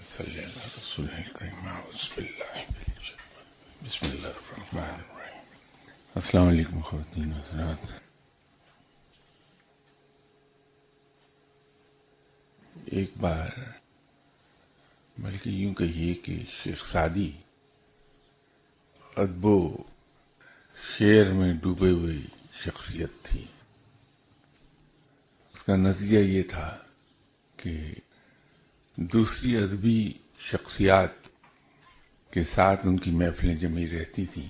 صلی اللہ رسول کریم اعوذ باللہ بسم اللہ الرحمن الرحیم۔ السلام علیکم خواتین حضرات۔ ایک بار بلکہ یوں کہیے کہ شیخ سعدی ادب و شعر میں ڈوبے ہوئی شخصیت تھی۔ اس کا نتیجہ یہ تھا کہ دوسری ادبی شخصیات کے ساتھ ان کی محفلیں جمی رہتی تھیں،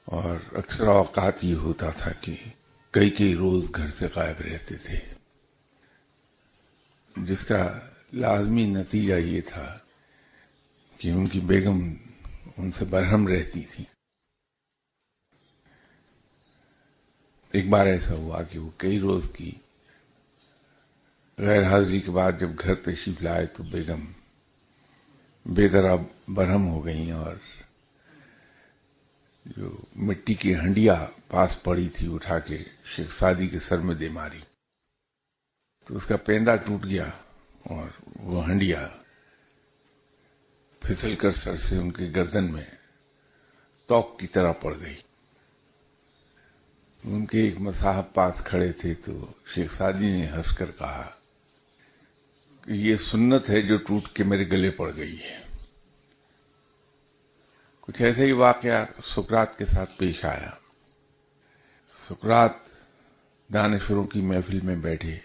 اور اکثر اوقات یہ ہوتا تھا کہ کئی روز گھر سے غائب رہتے تھے، جس کا لازمی نتیجہ یہ تھا کہ ان کی بیگم ان سے برہم رہتی تھی۔ ایک بار ایسا ہوا کہ وہ کئی روز کی غیر حاضری کے بعد جب گھر تشریف لائے تو بیگم بے طرح برہم ہو گئیں، اور جو مٹی کی ہنڈیا پاس پڑی تھی اٹھا کے شیخ سعدی کے سر میں دے ماری، تو اس کا پیندا ٹوٹ گیا اور وہ ہنڈیا پھسل کر سر سے ان کے گردن میں توق کی طرح پڑ گئی۔ ان کے ایک مصاحب پاس کھڑے تھے تو شیخ سعدی نے ہنس کر کہا کہ یہ سنت ہے جو ٹوٹ کے میرے گلے پڑ گئی ہے۔ کچھ ایسا ہی واقعہ سقراط کے ساتھ پیش آیا۔ سقراط دانشوروں کی محفل میں بیٹھے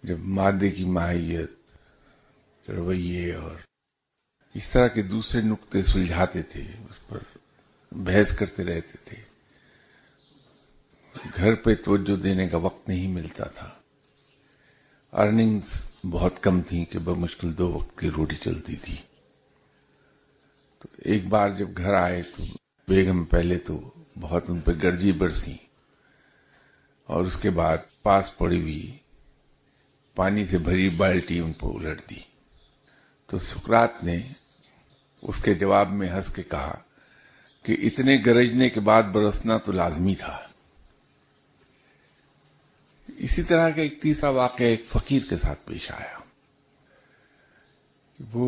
جب مادے کی ماہیت، رویے اور اس طرح کے دوسرے نقطے سلجھاتے تھے، اس پر بحث کرتے رہتے تھے، گھر پہ توجہ دینے کا وقت نہیں ملتا تھا، ارننگز بہت کم تھیں کہ بمشکل 2 وقت کی روٹی چلتی تھی۔ تو ایک بار جب گھر آئے تو بیگم پہلے تو بہت ان پہ گرجی برسی، اور اس کے بعد پاس پڑی ہوئی پانی سے بھری بالٹی ان پر الٹ دی۔ تو سقراط نے اس کے جواب میں ہنس کے کہا کہ اتنے گرجنے کے بعد برسنا تو لازمی تھا۔ اسی طرح کا ایک تیسرا واقعہ ایک فقیر کے ساتھ پیش آیا۔ وہ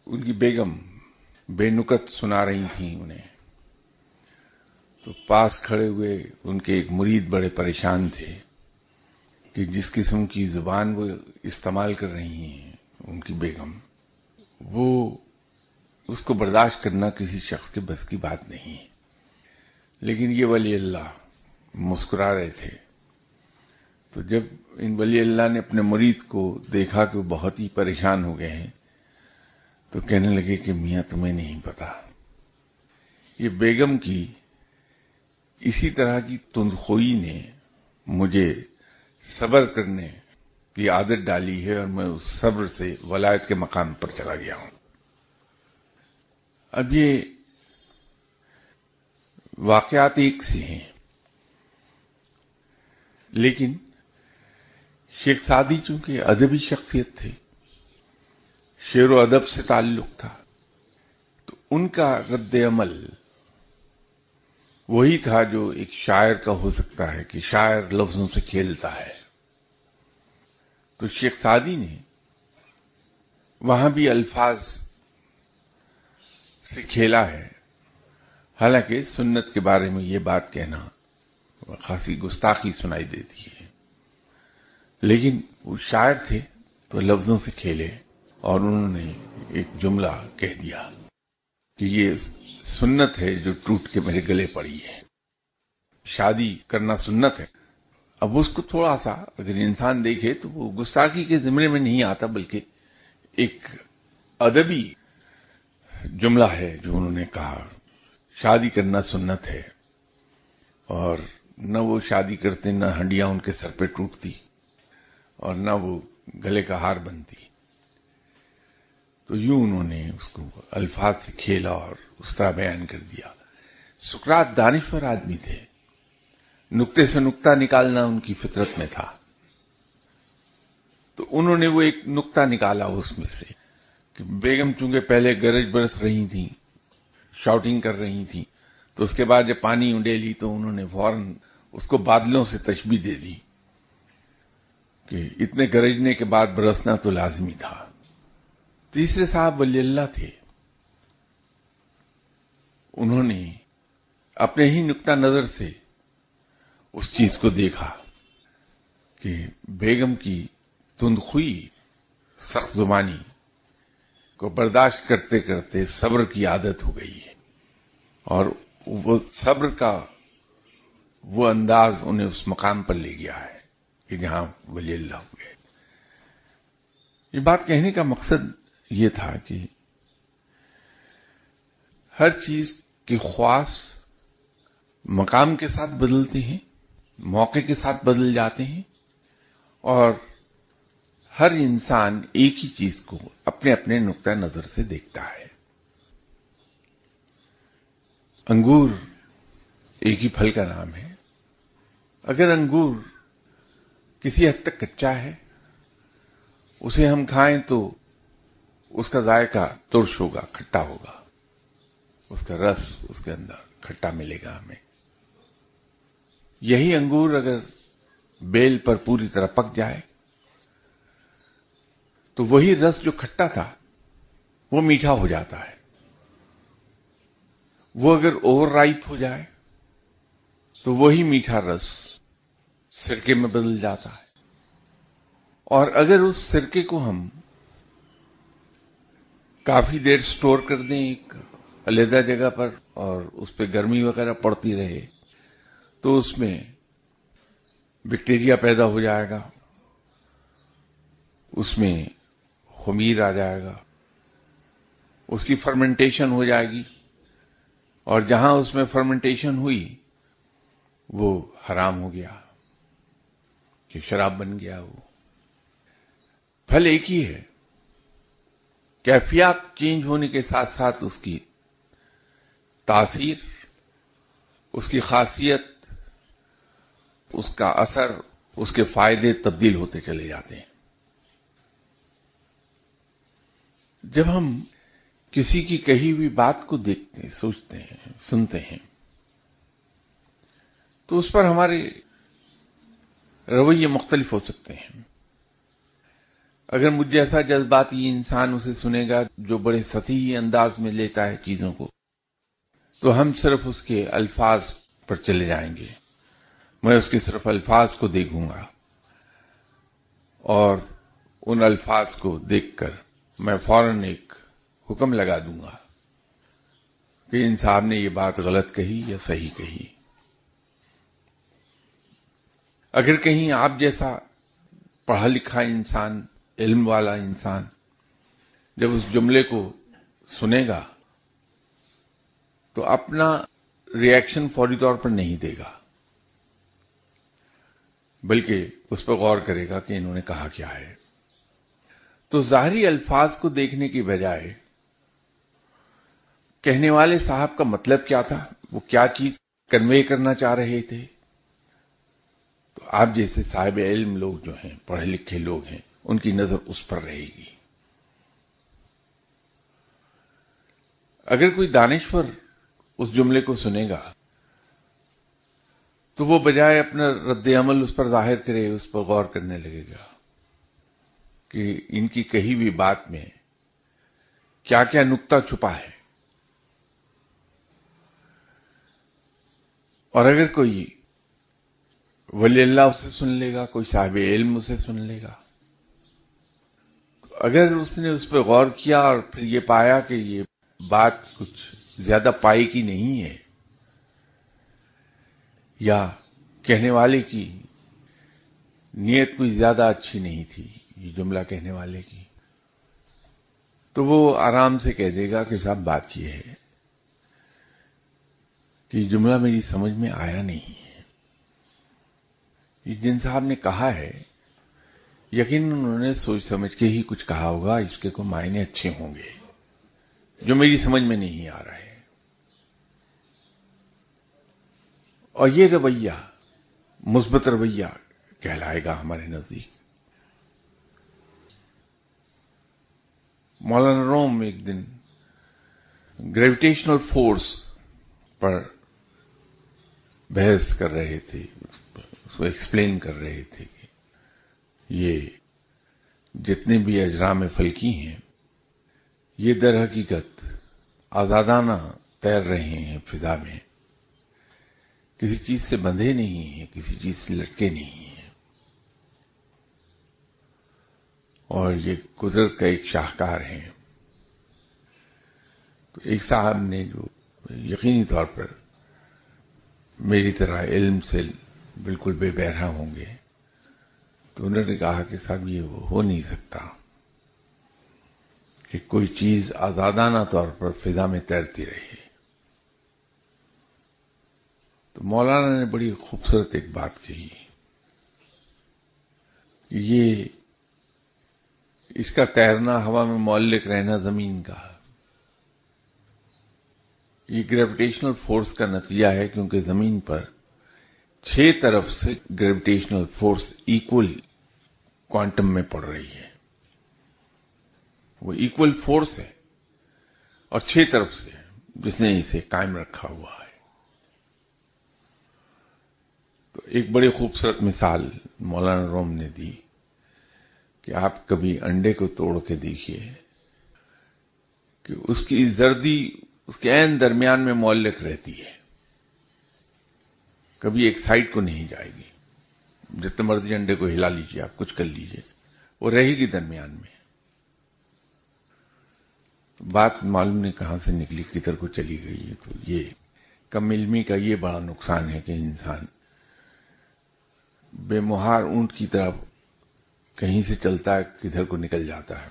ان کی بیگم بے نکت سنا رہی تھیں انہیں، تو پاس کھڑے ہوئے ان کے ایک مرید بڑے پریشان تھے کہ جس قسم کی زبان وہ استعمال کر رہی ہیں ان کی بیگم، وہ اس کو برداشت کرنا کسی شخص کے بس کی بات نہیں ہے۔ لیکن یہ ولی اللہ مسکرا رہے تھے، تو جب ان ولی اللہ نے اپنے مرید کو دیکھا کہ وہ بہت ہی پریشان ہو گئے ہیں تو کہنے لگے کہ میاں تمہیں نہیں پتا، یہ بیگم کی اسی طرح کی تندخوئی نے مجھے صبر کرنے کی عادت ڈالی ہے، اور میں اس صبر سے ولایت کے مقام پر چلا گیا ہوں۔ اب یہ واقعات ایک سے ہیں، لیکن شیخ سعدی چونکہ ادبی شخصیت تھے، شعر و ادب سے تعلق تھا، تو ان کا رد عمل وہی تھا جو ایک شاعر کا ہو سکتا ہے کہ شاعر لفظوں سے کھیلتا ہے۔ تو شیخ سعدی نے وہاں بھی الفاظ سے کھیلا ہے، حالانکہ سنت کے بارے میں یہ بات کہنا خاصی گستاخی سنائی دیتی ہے، لیکن وہ شاعر تھے تو لفظوں سے کھیلے، اور انہوں نے ایک جملہ کہہ دیا کہ یہ سنت ہے جو ٹوٹ کے میرے گلے پڑی ہے۔ شادی کرنا سنت ہے۔ اب اس کو تھوڑا سا اگر انسان دیکھے تو وہ گستاخی کے زمرے میں نہیں آتا، بلکہ ایک ادبی جملہ ہے جو انہوں نے کہا، شادی کرنا سنت ہے، اور نہ وہ شادی کرتے، نہ ہنڈیاں ان کے سر پہ ٹوٹتی، اور نہ وہ گلے کا ہار بنتی۔ تو یوں انہوں نے اس کو الفاظ سے کھیلا اور اس طرح بیان کر دیا۔ سقراط دانشور آدمی تھے، نقطے سے نقطہ نکالنا ان کی فطرت میں تھا، تو انہوں نے وہ ایک نقطہ نکالا اس میں سے کہ بیگم چونکہ پہلے گرج برس رہی تھیں، شاؤٹنگ کر رہی تھیں، تو اس کے بعد جب پانی انڈیلی تو انہوں نے فوراً اس کو بادلوں سے تشبیہ دے دی کہ اتنے گرجنے کے بعد برسنا تو لازمی تھا۔ تیسرے صاحب ولی اللہ تھے. انہوں نے اپنے ہی نقطہ نظر سے اس چیز کو دیکھا کہ بیگم کی تندخوئی، سخت زبانی کو برداشت کرتے کرتے صبر کی عادت ہو گئی ہے، اور وہ صبر کا وہ انداز انہیں اس مقام پر لے گیا ہے کہ جہاں ولی اللہ ہوئے. یہ بات کہنے کا مقصد یہ تھا کہ ہر چیز کے خواص مقام کے ساتھ بدلتے ہیں، موقع کے ساتھ بدل جاتے ہیں، اور ہر انسان ایک ہی چیز کو اپنے اپنے نقطہ نظر سے دیکھتا ہے. انگور ایک ہی پھل کا نام ہے. اگر انگور کسی حد تک کچا ہے، اسے ہم کھائیں تو اس کا ذائقہ ترش ہوگا، کھٹا ہوگا، اس کا رس اس کے اندر کھٹا ملے گا ہمیں. یہی انگور اگر بیل پر پوری طرح پک جائے تو وہی رس جو کھٹا تھا وہ میٹھا ہو جاتا ہے. وہ اگر اوور رائپ ہو جائے تو وہی میٹھا رس سرکے میں بدل جاتا ہے. اور اگر اس سرکے کو ہم کافی دیر سٹور کر دیں ایک علیحدہ جگہ پر، اور اس پہ گرمی وغیرہ پڑتی رہے، تو اس میں بیکٹیریا پیدا ہو جائے گا، اس میں خمیر آ جائے گا، اس کی فرمنٹیشن ہو جائے گی، اور جہاں اس میں فرمنٹیشن ہوئی وہ حرام ہو گیا، کہ شراب بن گیا. وہ پھل ایک ہی ہے، کیفیات چینج ہونے کے ساتھ ساتھ اس کی تاثیر، اس کی خاصیت، اس کا اثر، اس کے فائدے تبدیل ہوتے چلے جاتے ہیں. جب ہم کسی کی کہی ہوئی بات کو دیکھتے ہیں، سوچتے ہیں، سنتے ہیں، تو اس پر ہمارے رویے مختلف ہو سکتے ہیں. اگر مجھ جیسا جذباتی انسان اسے سنے گا جو بڑے سطحی انداز میں لیتا ہے چیزوں کو، تو ہم صرف اس کے الفاظ پر چلے جائیں گے. میں اس کے صرف الفاظ کو دیکھوں گا، اور ان الفاظ کو دیکھ کر میں فوراً ایک حکم لگا دوں گا کہ ان صاحب نے یہ بات غلط کہی یا صحیح کہی. اگر کہیں آپ جیسا پڑھا لکھا انسان، علم والا انسان جب اس جملے کو سنے گا تو اپنا ریئیکشن فوری طور پر نہیں دے گا، بلکہ اس پر غور کرے گا کہ انہوں نے کہا کیا ہے. تو ظاہری الفاظ کو دیکھنے کی بجائے کہنے والے صاحب کا مطلب کیا تھا، وہ کیا چیز کنوے کرنا چاہ رہے تھے. تو آپ جیسے صاحب علم لوگ جو ہیں، پڑھے لکھے لوگ ہیں، ان کی نظر اس پر رہے گی. اگر کوئی دانشور اس جملے کو سنے گا تو وہ بجائے اپنا رد عمل اس پر ظاہر کرے، اس پر غور کرنے لگے گا کہ ان کی کہی ہوئی بات میں کیا کیا نکتہ چھپا ہے. اور اگر کوئی ولی اللہ اسے سن لے گا، کوئی صاحب علم اسے سن لے گا، اگر اس نے اس پہ غور کیا اور پھر یہ پایا کہ یہ بات کچھ زیادہ پائی کی نہیں ہے، یا کہنے والے کی نیت کوئی زیادہ اچھی نہیں تھی یہ جملہ کہنے والے کی، تو وہ آرام سے کہہ دے گا کہ صاحب بات یہ ہے کہ یہ جملہ میری سمجھ میں آیا نہیں ہے. یہ جن صاحب نے کہا ہے یقیناً انہوں نے سوچ سمجھ کے ہی کچھ کہا ہوگا، اس کے کوئی معنی اچھے ہوں گے جو میری سمجھ میں نہیں آ رہے. اور یہ رویہ مثبت رویہ کہلائے گا ہمارے نزدیک. مولانا روم ایک دن گریویٹیشنل فورس پر بحث کر رہے تھے، اس کو ایکسپلین کر رہے تھے کہ یہ جتنے بھی اجرام فلکی ہیں یہ در حقیقت آزادانہ تیر رہے ہیں فضا میں، کسی چیز سے بندھے نہیں ہیں، کسی چیز سے لٹکے نہیں ہیں، اور یہ قدرت کا ایک شاہکار ہے۔ تو ایک صاحب نے جو یقینی طور پر میری طرح علم سے بالکل بے بہرا ہوں گے، تو انہوں نے کہا کہ صاحب یہ ہو نہیں سکتا کہ کوئی چیز آزادانہ طور پر فضا میں تیرتی رہے۔ تو مولانا نے بڑی خوبصورت ایک بات کہی کہ یہ اس کا تیرنا، ہوا میں معلق رہنا زمین کا، یہ گریویٹیشنل فورس کا نتیجہ ہے، کیونکہ زمین پر 6 طرف سے گریویٹیشنل فورس ایکول کوانٹم میں پڑ رہی ہے، وہ ایکول فورس ہے، اور 6 طرف سے جس نے اسے قائم رکھا ہوا ہے۔ تو ایک بڑی خوبصورت مثال مولانا روم نے دی کہ آپ کبھی انڈے کو توڑ کے دیکھیے کہ اس کی زردی اس کے عین درمیان میں معلق رہتی ہے، کبھی ایک سائڈ کو نہیں جائے گی، جتنے مرضی انڈے کو ہلا لیجیے، آپ کچھ کر لیجیے، وہ رہے گی درمیان میں۔ بات معلوم نہیں کہاں سے نکلی، کدھر کو چلی گئی ہے۔ تو یہ کم علمی کا یہ بڑا نقصان ہے کہ انسان بے مہار اونٹ کی طرح کہیں سے چلتا ہے، کدھر کو نکل جاتا ہے۔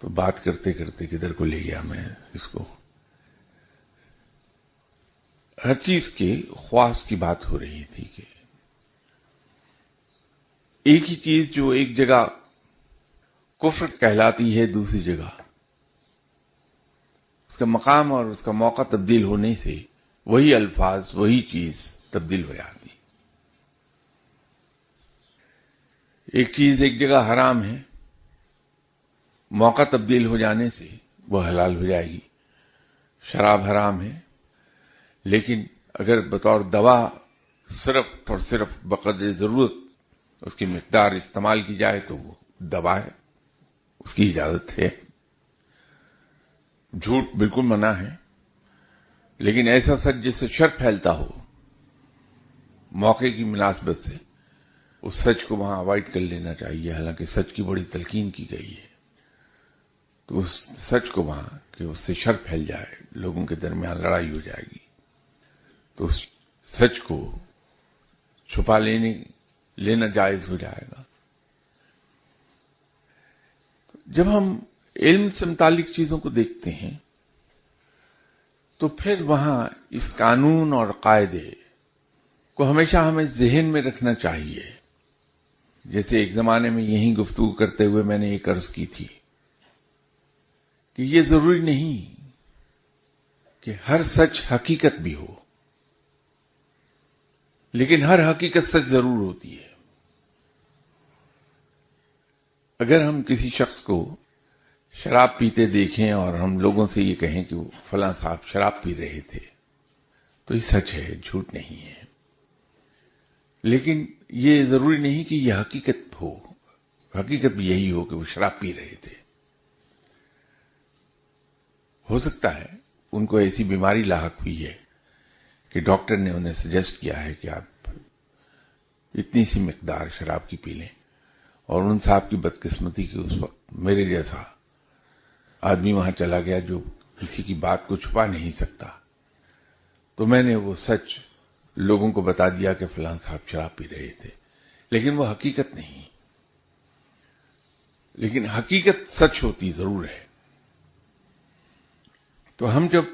تو بات کرتے کرتے کدھر کو لے گیا میں اس کو۔ ہر چیز کے خواص کی بات ہو رہی تھی کہ ایک ہی چیز جو ایک جگہ کفر کہلاتی ہے، دوسری جگہ اس کا مقام اور اس کا موقع تبدیل ہونے سے وہی الفاظ، وہی چیز تبدیل ہو جاتی۔ ایک چیز ایک جگہ حرام ہے، موقع تبدیل ہو جانے سے وہ حلال ہو جائے گی۔ شراب حرام ہے، لیکن اگر بطور دوا صرف اور صرف بقدر ضرورت اس کی مقدار استعمال کی جائے تو وہ دوا ہے، اس کی اجازت ہے۔ جھوٹ بالکل منع ہے، لیکن ایسا سچ جس سے شر پھیلتا ہو، موقع کی مناسبت سے اس سچ کو وہاں اوائڈ کر لینا چاہیے، حالانکہ سچ کی بڑی تلقین کی گئی ہے۔ تو اس سچ کو وہاں کہ اس سے شر پھیل جائے، لوگوں کے درمیان لڑائی ہو جائے گی، تو اس سچ کو چھپا لینا جائز ہو جائے گا۔ جب ہم علم سے متعلق چیزوں کو دیکھتے ہیں تو پھر وہاں اس قانون اور قاعدے کو ہمیشہ ہمیں ذہن میں رکھنا چاہیے۔ جیسے ایک زمانے میں یہیں گفتگو کرتے ہوئے میں نے ایک عرض کی تھی کہ یہ ضروری نہیں کہ ہر سچ حقیقت بھی ہو، لیکن ہر حقیقت سچ ضرور ہوتی ہے۔ اگر ہم کسی شخص کو شراب پیتے دیکھیں اور ہم لوگوں سے یہ کہیں کہ وہ فلاں صاحب شراب پی رہے تھے، تو یہ سچ ہے، جھوٹ نہیں ہے، لیکن یہ ضروری نہیں کہ یہ حقیقت ہو۔ حقیقت بھی یہی ہو کہ وہ شراب پی رہے تھے۔ ہو سکتا ہے ان کو ایسی بیماری لاحق ہوئی ہے کہ ڈاکٹر نے انہیں سجیسٹ کیا ہے کہ آپ اتنی سی مقدار شراب کی پی لیں، اور ان صاحب کی بدقسمتی کہ اس وقت میرے جیسا آدمی وہاں چلا گیا جو کسی کی بات کو چھپا نہیں سکتا، تو میں نے وہ سچ لوگوں کو بتا دیا کہ فلاں صاحب شراب پی رہے تھے، لیکن وہ حقیقت نہیں۔ لیکن حقیقت سچ ہوتی ضرور ہے۔ تو ہم جب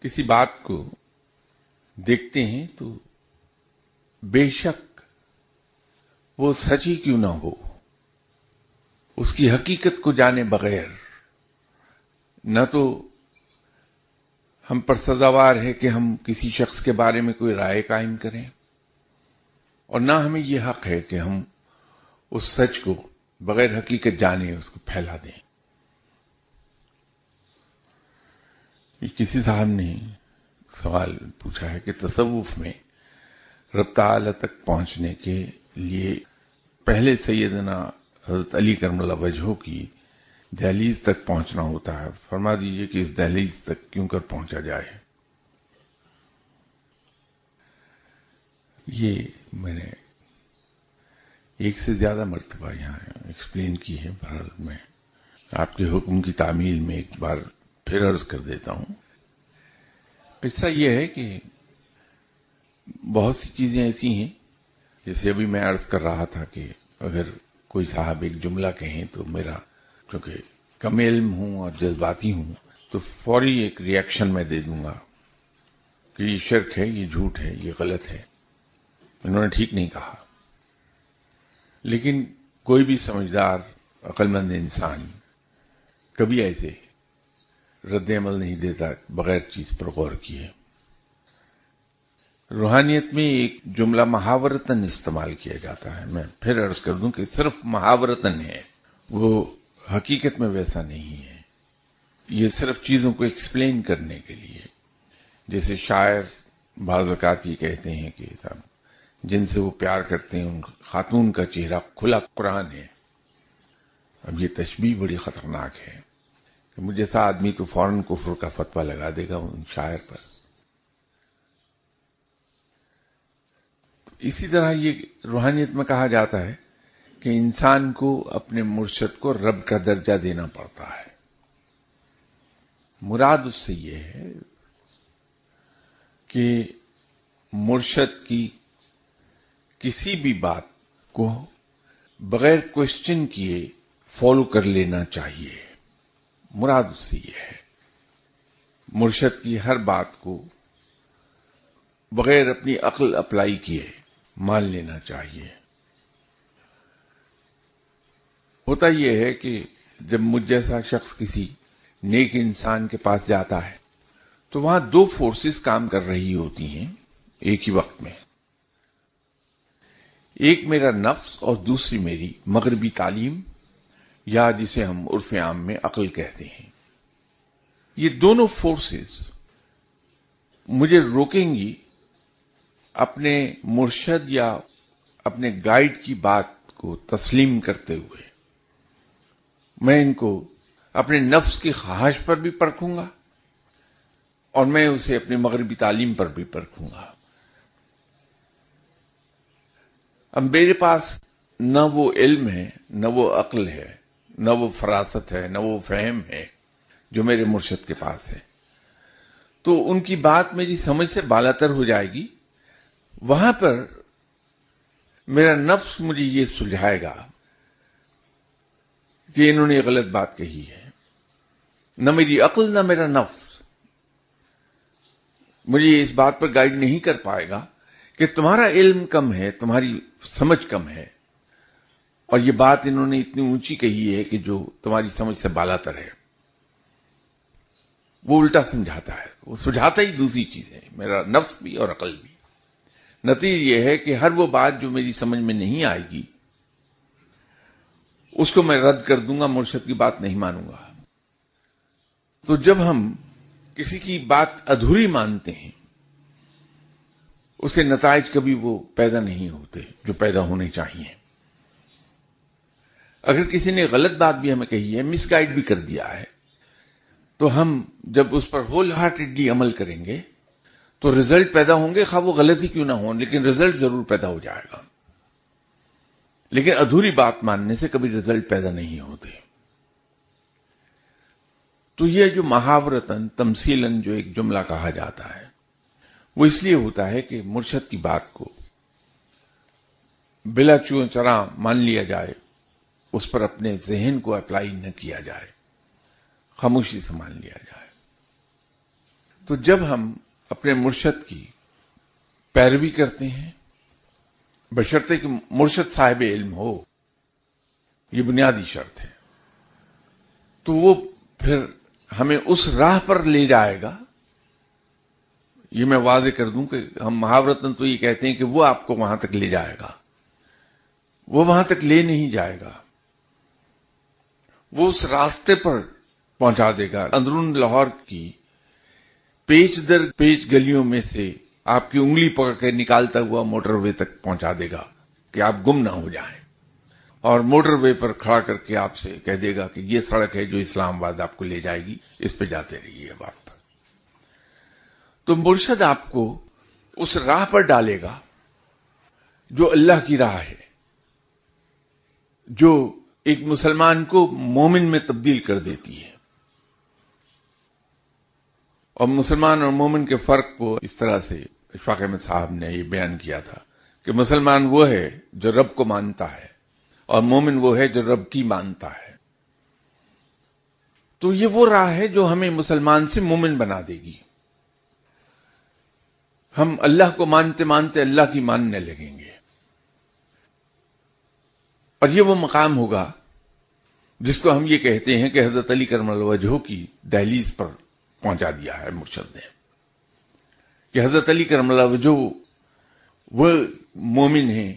کسی بات کو دیکھتے ہیں تو بے شک وہ سچ ہی کیوں نہ ہو، اس کی حقیقت کو جانے بغیر نہ تو ہم پر سزاوار ہے کہ ہم کسی شخص کے بارے میں کوئی رائے قائم کریں، اور نہ ہمیں یہ حق ہے کہ ہم اس سچ کو بغیر حقیقت جانے اس کو پھیلا دیں۔ کسی صاحب نے سوال پوچھا ہے کہ تصوف میں رب تعالی تک پہنچنے کے لیے پہلے سیدنا حضرت علی کرم اللہ وجہہ کی دہلیز تک پہنچنا ہوتا ہے. فرما دیجئے کہ اس دہلیز تک کیوں کر پہنچا جائے. یہ میں نے ایک سے زیادہ مرتبہ یہاں ایکسپلین کی ہے. بہرحال میں آپ کے حکم کی تعمیل میں ایک بار پھر عرض کر دیتا ہوں. قصہ یہ ہے کہ بہت سی چیزیں ایسی ہیں، جیسے ابھی میں عرض کر رہا تھا کہ اگر کوئی صاحب ایک جملہ کہیں تو میرا چونکہ کم علم ہوں اور جذباتی ہوں تو فوری ایک ری ایکشن میں دے دوں گا کہ یہ شرک ہے، یہ جھوٹ ہے، یہ غلط ہے، انہوں نے ٹھیک نہیں کہا. لیکن کوئی بھی سمجھدار عقل مند انسان کبھی ایسے رد عمل نہیں دیتا بغیر چیز پر غور کیے. روحانیت میں ایک جملہ محاورتاً استعمال کیا جاتا ہے. میں پھر عرض کر دوں کہ صرف محاورتاً ہے، وہ حقیقت میں ویسا نہیں ہے. یہ صرف چیزوں کو ایکسپلین کرنے کے لیے. جیسے شاعر بعض اوقات یہ کہتے ہیں کہ صاحب جن سے وہ پیار کرتے ہیں ان خاتون کا چہرہ کھلا قرآن ہے. اب یہ تشبیہ بڑی خطرناک ہے کہ مجھ جیسا آدمی تو فوراً کفر کا فتویٰ لگا دے گا ان شاعر پر. اسی طرح یہ روحانیت میں کہا جاتا ہے کہ انسان کو اپنے مرشد کو رب کا درجہ دینا پڑتا ہے. مراد اس سے یہ ہے کہ مرشد کی کسی بھی بات کو بغیر کوشچن کیے فالو کر لینا چاہیے. مراد اس سے یہ ہے مرشد کی ہر بات کو بغیر اپنی عقل اپلائی کیے مان لینا چاہیے. ہوتا یہ ہے کہ جب مجھ جیسا شخص کسی نیک انسان کے پاس جاتا ہے تو وہاں دو فورسز کام کر رہی ہوتی ہیں ایک ہی وقت میں. ایک میرا نفس اور دوسری میری مغربی تعلیم یا جسے ہم عرف عام میں عقل کہتے ہیں. یہ دونوں فورسز مجھے روکیں گی اپنے مرشد یا اپنے گائیڈ کی بات کو تسلیم کرتے ہوئے. میں ان کو اپنے نفس کی خواہش پر بھی پرکھوں گا اور میں اسے اپنی مغربی تعلیم پر بھی پرکھوں گا. اب میرے پاس نہ وہ علم ہے، نہ وہ عقل ہے، نہ وہ فراست ہے، نہ وہ فہم ہے جو میرے مرشد کے پاس ہے. تو ان کی بات میری سمجھ سے بالاتر ہو جائے گی. وہاں پر میرا نفس مجھے یہ سلجھائے گا کہ انہوں نے غلط بات کہی ہے. نہ میری عقل نہ میرا نفس مجھے اس بات پر گائیڈ نہیں کر پائے گا کہ تمہارا علم کم ہے، تمہاری سمجھ کم ہے، اور یہ بات انہوں نے اتنی اونچی کہی ہے کہ جو تمہاری سمجھ سے بالاتر ہے. وہ الٹا سمجھاتا ہے، وہ سمجھاتا ہی دوسری چیزیں، میرا نفس بھی اور عقل بھی. نتیجہ یہ ہے کہ ہر وہ بات جو میری سمجھ میں نہیں آئے گی اس کو میں رد کر دوں گا، مرشد کی بات نہیں مانوں گا. تو جب ہم کسی کی بات ادھوری مانتے ہیں اس کے نتائج کبھی وہ پیدا نہیں ہوتے جو پیدا ہونے چاہیے. اگر کسی نے غلط بات بھی ہمیں کہی ہے، مس گائیڈ بھی کر دیا ہے، تو ہم جب اس پر ہول ہارٹیڈلی عمل کریں گے تو رزلٹ پیدا ہوں گے، خواہ وہ غلط ہی کیوں نہ ہو، لیکن رزلٹ ضرور پیدا ہو جائے گا. لیکن ادھوری بات ماننے سے کبھی رزلٹ پیدا نہیں ہوتے. تو یہ جو محاورتاً تمثیلاً جو ایک جملہ کہا جاتا ہے وہ اس لیے ہوتا ہے کہ مرشد کی بات کو بلا چوں چراں مان لیا جائے، اس پر اپنے ذہن کو اپلائی نہ کیا جائے، خاموشی سے مان لیا جائے. تو جب ہم اپنے مرشد کی پیروی کرتے ہیں بشرطے کہ مرشد صاحب علم ہو، یہ بنیادی شرط ہے، تو وہ پھر ہمیں اس راہ پر لے جائے گا. یہ میں واضح کر دوں کہ ہم محاورتاً تو یہ کہتے ہیں کہ وہ آپ کو وہاں تک لے جائے گا، وہ وہاں تک لے نہیں جائے گا، وہ اس راستے پر پہنچا دے گا. اندرون لاہور کی پیچ در پیچ گلیوں میں سے آپ کی انگلی پکڑ کے نکالتا ہوا موٹر وے تک پہنچا دے گا کہ آپ گم نہ ہو جائیں. اور موٹر وے پر کھڑا کر کے آپ سے کہہ دے گا کہ یہ سڑک ہے جو اسلام آباد آپ کو لے جائے گی، اس پہ جاتے رہیے اب آپ۔ تو مرشد آپ کو اس راہ پر ڈالے گا جو اللہ کی راہ ہے، جو ایک مسلمان کو مومن میں تبدیل کر دیتی ہے۔ اور مسلمان اور مومن کے فرق کو اس طرح سے اشفاق احمد صاحب نے یہ بیان کیا تھا کہ مسلمان وہ ہے جو رب کو مانتا ہے اور مومن وہ ہے جو رب کی مانتا ہے۔ تو یہ وہ راہ ہے جو ہمیں مسلمان سے مومن بنا دے گی۔ ہم اللہ کو مانتے مانتے اللہ کی ماننے لگیں گے، اور یہ وہ مقام ہوگا جس کو ہم یہ کہتے ہیں کہ حضرت علی کرم اللہ وجہہ کی دہلیز پر پہنچا دیا ہے مرشد نے، کہ حضرت علی کرم اللہ وجہہ وہ مومن ہیں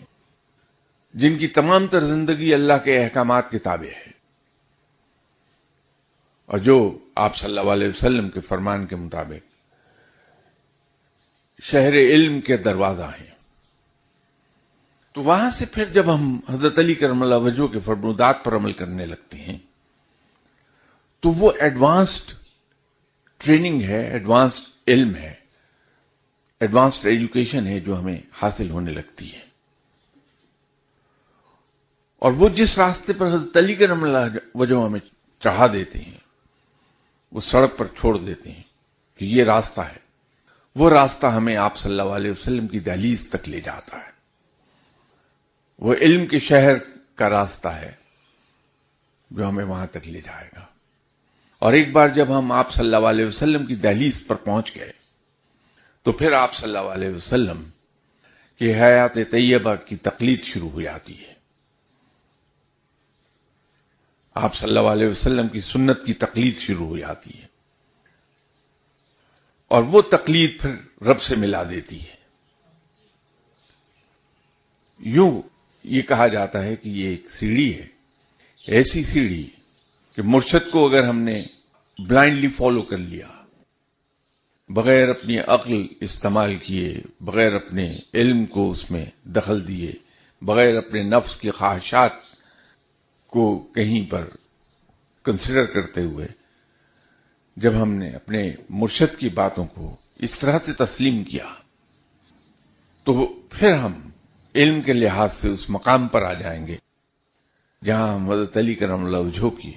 جن کی تمام تر زندگی اللہ کے احکامات کے تابع ہے، اور جو آپ صلی اللہ علیہ وسلم کے فرمان کے مطابق شہر علم کے دروازہ ہیں۔ تو وہاں سے پھر جب ہم حضرت علی کرم اللہ وجہہ کے فرمودات پر عمل کرنے لگتے ہیں تو وہ ایڈوانسڈ ٹریننگ ہے، ایڈوانسڈ علم ہے، ایڈوانسڈ ایجوکیشن ہے جو ہمیں حاصل ہونے لگتی ہے۔ اور وہ جس راستے پر حضرت علی کرم اللہ وجہہ ہمیں چڑھا دیتے ہیں، وہ سڑک پر چھوڑ دیتے ہیں کہ یہ راستہ ہے، وہ راستہ ہمیں آپ صلی اللہ علیہ وسلم کی دہلیز تک لے جاتا ہے۔ وہ علم کے شہر کا راستہ ہے جو ہمیں وہاں تک لے جائے گا۔ اور ایک بار جب ہم آپ صلی اللہ علیہ وسلم کی دہلیز پر پہنچ گئے تو پھر آپ صلی اللہ علیہ وسلم کی حیات طیبہ کی تقلید شروع ہو جاتی ہے۔ آپ صلی اللہ علیہ وسلم کی سنت کی تقلید شروع ہو جاتی ہے، اور وہ تقلید پھر رب سے ملا دیتی ہے۔ یوں یہ کہا جاتا ہے کہ یہ ایک سیڑھی ہے، ایسی سیڑھی کہ مرشد کو اگر ہم نے بلائنڈلی فالو کر لیا، بغیر اپنی عقل استعمال کیے، بغیر اپنے علم کو اس میں دخل دیے، بغیر اپنے نفس کی خواہشات کو کہیں پر کنسیڈر کرتے ہوئے، جب ہم نے اپنے مرشد کی باتوں کو اس طرح سے تسلیم کیا تو پھر ہم علم کے لحاظ سے اس مقام پر آ جائیں گے جہاں ہم حضرت علی کرم اللہ وجہہ کی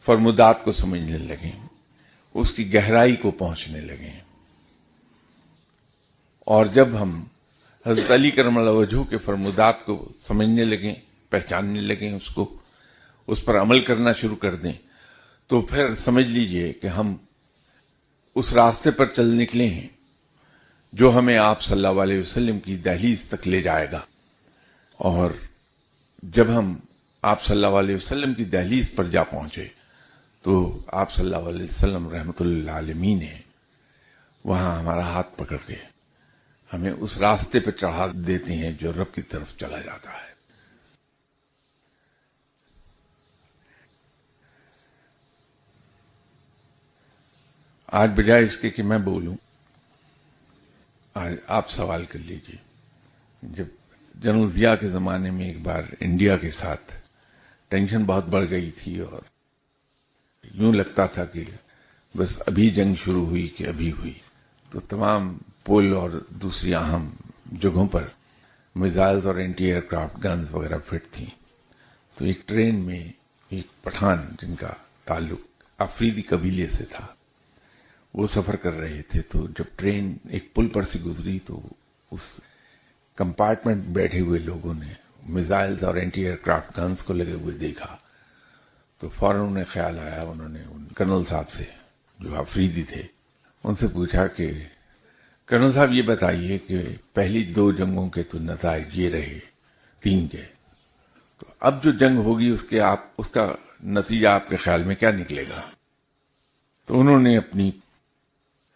فرمودات کو سمجھنے لگیں، اس کی گہرائی کو پہنچنے لگیں۔ اور جب ہم حضرت علی کرم اللہ وجہہ کے فرمودات کو سمجھنے لگیں، پہچاننے لگیں، اس پر عمل کرنا شروع کر دیں، تو پھر سمجھ لیجئے کہ ہم اس راستے پر چل نکلے ہیں جو ہمیں آپ صلی اللہ علیہ وسلم کی دہلیز تک لے جائے گا۔ اور جب ہم آپ صلی اللہ علیہ وسلم کی دہلیز پر جا پہنچے تو آپ صلی اللہ علیہ وسلم رحمۃ اللہ للعالمین نے وہاں ہمارا ہاتھ پکڑ کے ہمیں اس راستے پہ چڑھا دیتے ہیں جو رب کی طرف چلا جاتا ہے۔ آج بجائے اس کے کہ میں بولوں، آج آپ سوال کر لیجئے۔ جب جنرل ضیاء کے زمانے میں ایک بار انڈیا کے ساتھ ٹینشن بہت بڑھ گئی تھی اور یوں لگتا تھا کہ بس ابھی جنگ شروع ہوئی کہ ابھی ہوئی، تو تمام پل اور دوسری اہم جگہوں پر میزائلز اور اینٹی ایئر کرافٹ گنز وغیرہ فٹ تھیں۔ تو ایک ٹرین میں ایک پٹھان جن کا تعلق افریدی قبیلے سے تھا، وہ سفر کر رہے تھے، تو جب ٹرین ایک پل پر سے گزری تو اس کمپارٹمنٹ میں بیٹھے ہوئے لوگوں نے میزائلز اور اینٹی ایئر کرافٹ گنز کو لگے ہوئے دیکھا تو فوراً انہیں خیال آیا، انہوں نے کرنل صاحب سے جو افریدی تھے ان سے پوچھا کہ کرنل صاحب یہ بتائیے کہ پہلی 2 جنگوں کے تو نتائج یہ رہے 3 کے، تو اب جو جنگ ہوگی اس کا نتیجہ آپ کے خیال میں کیا نکلے گا؟ تو انہوں نے اپنی